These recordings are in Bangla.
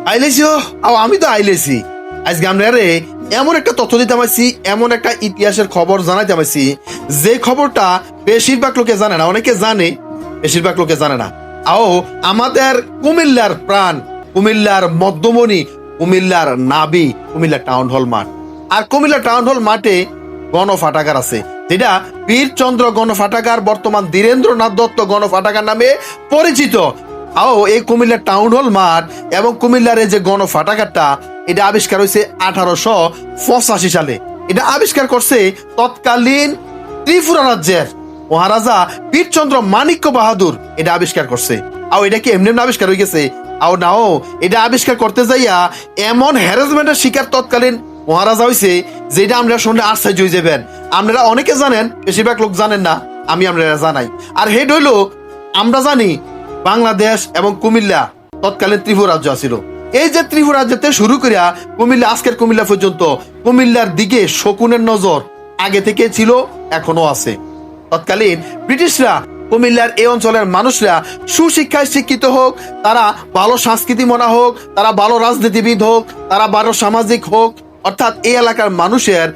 আইলেছিও আমি তো আইলেছি আজকে আমরা রে এমন একটা তথ্য দিতে পারছি, এমন একটা ইতিহাসের খবর জানাইতে পারছি যে খবরটা বেশিরভাগ লোকে জানে না। অনেকে জানে, বেশিরভাগ লোকে জানে না। আমাদের কুমিল্লার প্রাণ, কুমিল্লার মধ্যমণি, কুমিল্লার নাবি, কুমিল্লা টাউন হল মাঠ। আর কুমিল্লা টাউন হল মাঠে গণফাটাগার আছে, যেটা বীরচন্দ্র গণফাটাগার, বর্তমান ধীরেন্দ্রনাথ দত্ত গণফাটাগার নামে পরিচিত। এই কুমিল্লা টাউন হল মাঠ এবং কুমিল্লার এই যে গণফাটাগারটা, এটা আবিষ্কার হয়েছে 1885 সালে। এটা আবিষ্কার করছে তৎকালীন ত্রিপুরা রাজ্যের মহারাজা বীরচন্দ্র মানিক্য বাহাদুর। এটা আবিষ্কার করছে। এটা কি এমনি আবিষ্কার হয়ে গেছে? এটা আবিষ্কার করতে যাইয়া এমন হ্যারাসমেন্টের শিকার তৎকালীন মহারাজা হয়েছে, যেটা আমরা শুনলে আশ্চর্য হয়ে যাবেন। আপনারা অনেকে জানেন, বেশিরভাগ লোক জানেন না, আমি আপনারা জানাই। আর হেড হইলো, আমরা জানি বাংলাদেশ এবং কুমিল্লা তৎকালীন ত্রিপুরা রাজ্য ছিল। এই যে ত্রিপুরা রাজ্যতে শুরু করিয়া কুমিল্লা, আজকের কুমিল্লা পর্যন্ত, কুমিল্লার দিকে শকুনের নজর আগে থেকে ছিল, এখনো আছে। তৎকালীন ব্রিটিশরা কুমিল্লার এই অঞ্চলের মানুষরা সুশিক্ষায় শিক্ষিত হোক, তারা ভালো সংস্কৃতি মনা হোক, তারা ভালো রাজনীতিবিদ হোক, তারা ভালো সামাজিক হোক, অর্থাৎ এই এলাকার মানুষের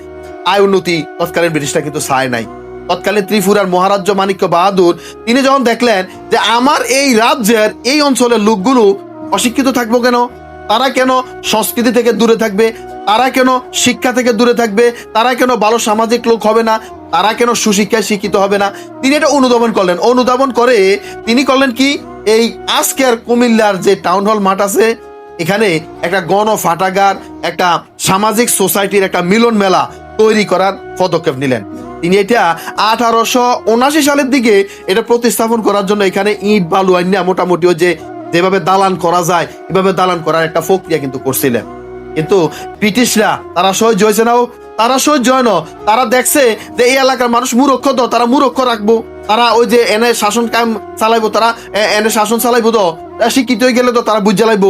আয় উন্নতি তৎকালীন ব্রিটিশরা কিন্তু চায় নাই। তৎকালীন ত্রিপুরার মহারাজ্য মানিক্য বাহাদুর, তিনি যখন দেখলেন যে আমার এই রাজ্যের এই অঞ্চলের লোকগুলো অশিক্ষিত থাকবো কেন, তারা কেন সংস্কৃতি থেকে দূরে থাকবে, তারা কেন শিক্ষা থেকে দূরে থাকবে, তারা কেন ভালো সামাজিক লোক হবে না, তারা কেন সুশিক্ষায় শিক্ষিত হবে না, তিনি এটা অনুধাবন করলেন। অনুধাবন করে তিনি করলেন কি, এই আজকের কুমিল্লার যে টাউন হল মাঠ আছে, এখানে একটা গণফাটাগার, একটা সামাজিক সোসাইটির একটা মিলন মেলা তৈরি করার পদক্ষেপ নিলেন। তিনি এটা 1879 সালের দিকে এটা প্রতিস্থাপন করার জন্য এখানে ইট বালু আইনা মোটামুটি যেভাবে দালান করা যায় এভাবে দালান করার একটা প্রক্রিয়া কিন্তু করছিলেন। কিন্তু ব্রিটিশরা তারা সহ্য হয়েছে না, তারা সহ্য হয় না। তারা দেখছে যে এই এলাকার মানুষ মূর্খ, তো তারা মূর্খ রাখবো, তারা ওই যে এনে শাসন কায়েম চালাইবো, তারা এনে শাসন চালাইবো, তো শিক্ষিত হয়ে গেলে তো তারা বুঝ জ্বালাইবো।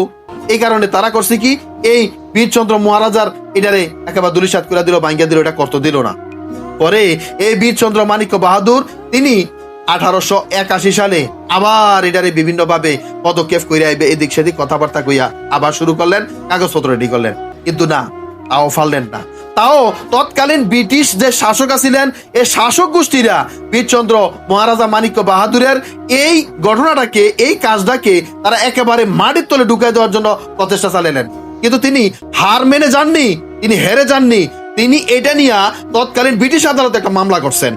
এই কারণে তারা করছে কি, এই বীরচন্দ্র মহারাজার এটারে একেবারে দুলিশাত করে দিল, ভাঙ্গিয়া দিল, এটা করতে দিল না। পরে এই বীরচন্দ্র মানিক্য বাহাদুর তিনি 1881 সালে আবার এটারে বিভিন্ন ভাবে পদক্ষেপ কইরা এদিক সেদিক কথাবার্তা কইয়া আবার শুরু করলেন, কাগজপত্র রেডি করলেন। কিন্তু না, তাও ফাললেন না। তাও তৎকালীন ব্রিটিশ যে শাসক আছিলেন, এই শাসক গোষ্ঠীরা বীরচন্দ্র মহারাজা মানিক্য বাহাদুরের এই ঘটনাটাকে, এই কাজটাকে তারা একেবারে মাটির তলে ঢুকাই দেওয়ার জন্য প্রচেষ্টা চালালেন। কিন্তু তিনি হার মেনে যাননি, তিনি হেরে যাননি। তিনি এটা নিয়ে তৎকালীন ব্রিটিশ আদালতে একটা মামলা করছেন।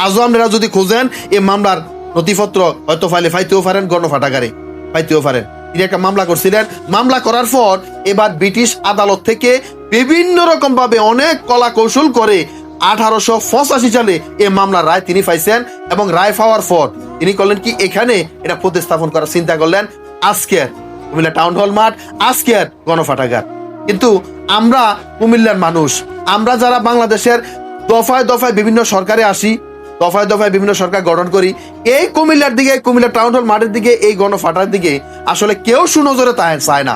আজও আপনারা যদি খোঁজেন এই মামলার নথিপত্র হয়তো পাইতেও পারেন, গণফাটাগারে পাইতেও পারেন। তিনি একটা মামলা করছিলেন। মামলা করার পর এবার ব্রিটিশ আদালত থেকে বিভিন্ন রকম ভাবে অনেক কলা কৌশল করে 1885 সালে এই মামলার রায় তিনি পাইছেন। এবং রায় পাওয়ার পর তিনি করলেন কি, এখানে এটা প্রতিস্থাপন করার চিন্তা করলেন, আজকের কুমিল্লা টাউন হল মাঠ, আজকের গণফাটাগার। কিন্তু আমরা কুমিল্লার মানুষ, আমরা যারা বাংলাদেশের দফায় দফায় বিভিন্ন সরকারে আসি, দফায় দফায় বিভিন্ন সরকার গঠন করি, এই কুমিল্লার দিকে, কুমিল্লা টাউন হল মাঠের দিকে, এই গণফাটার দিকে আসলে কেউ সুনজরে চায় না,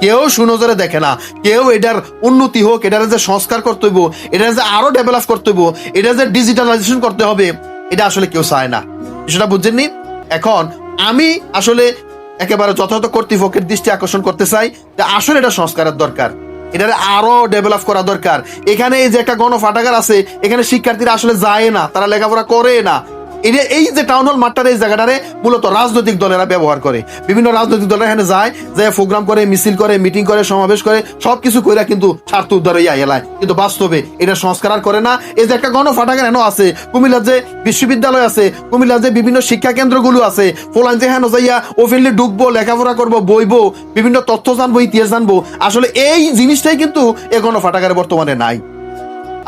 কেউ সুনজরে দেখে না। কেউ এটার উন্নতি হোক, এটার যে সংস্কার করতে হইব, এটার যে আরো ডেভেলপ করতে হইব, এটার যে ডিজিটালাইজেশন করতে হবে, এটা আসলে কেউ চায় না। সেটা বুঝছেননি? এখন আমি আসলে একেবারে যথাযথ কর্তৃপক্ষের দৃষ্টি আকর্ষণ করতে চাই যে আসলে এটা সংস্কারের দরকার, এটা আরো ডেভেলপ করা দরকার। এখানে এই যে একটা গণফাটাগার আছে, এখানে শিক্ষার্থীরা আসলে যায় না, তারা লেখাপড়া করে না। এই যে টাউন হল মাঠটার এই জায়গাটারে মূলত রাজনৈতিক দলেরা ব্যবহার করে, বিভিন্ন রাজনৈতিক দলেরা এখানে যায়, প্রোগ্রাম করে, মিছিল করে, মিটিং করে, সমাবেশ করে, সবকিছু করে কিন্তু স্বার্থ উদ্ধার হইয়া এলায়। কিন্তু বাস্তবে এটা সংস্কার আর করে না। এই যে একটা গণফাটাগার হেন আছে, কুমিল্লার যে বিশ্ববিদ্যালয় আছে, কুমিল্লার যে বিভিন্ন শিক্ষা কেন্দ্রগুলো আছে, ফোলান যে হেন যাইয়া ওপেনলি ঢুকবো, লেখাপড়া করবো, বইবো, বিভিন্ন তথ্য জানবো, ইতিহাস জানবো, আসলে এই জিনিসটাই কিন্তু এই গণফাটাগারে বর্তমানে নাই।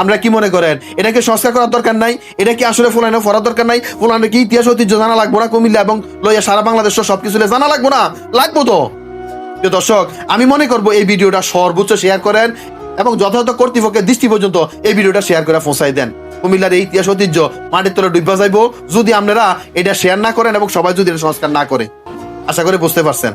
আমরা কি মনে করেন, এটাকে সংস্কার করার দরকার নাই? এটা কি আসলে ফুলানো পড়ার দরকার নাই? ফুলানো কি ইতিহাস ঐতিহ্য জানা লাগবো না? কুমিল্লা এবং লইয়া সারা বাংলাদেশ সবকিছু জানা লাগবো না? লাগবো তো। দর্শক, আমি মনে করবো এই ভিডিওটা সর্বোচ্চ শেয়ার করেন এবং যথাযথ কর্তৃপক্ষের দৃষ্টি পর্যন্ত এই ভিডিওটা শেয়ার করে পৌঁছাই দেন। কুমিল্লার এই ইতিহাস ঐতিহ্য মাটির তলে ডুববা যাইবো যদি আপনারা এটা শেয়ার না করেন এবং সবাই যদি এটা সংস্কার না করে। আশা করি বুঝতে পারছেন।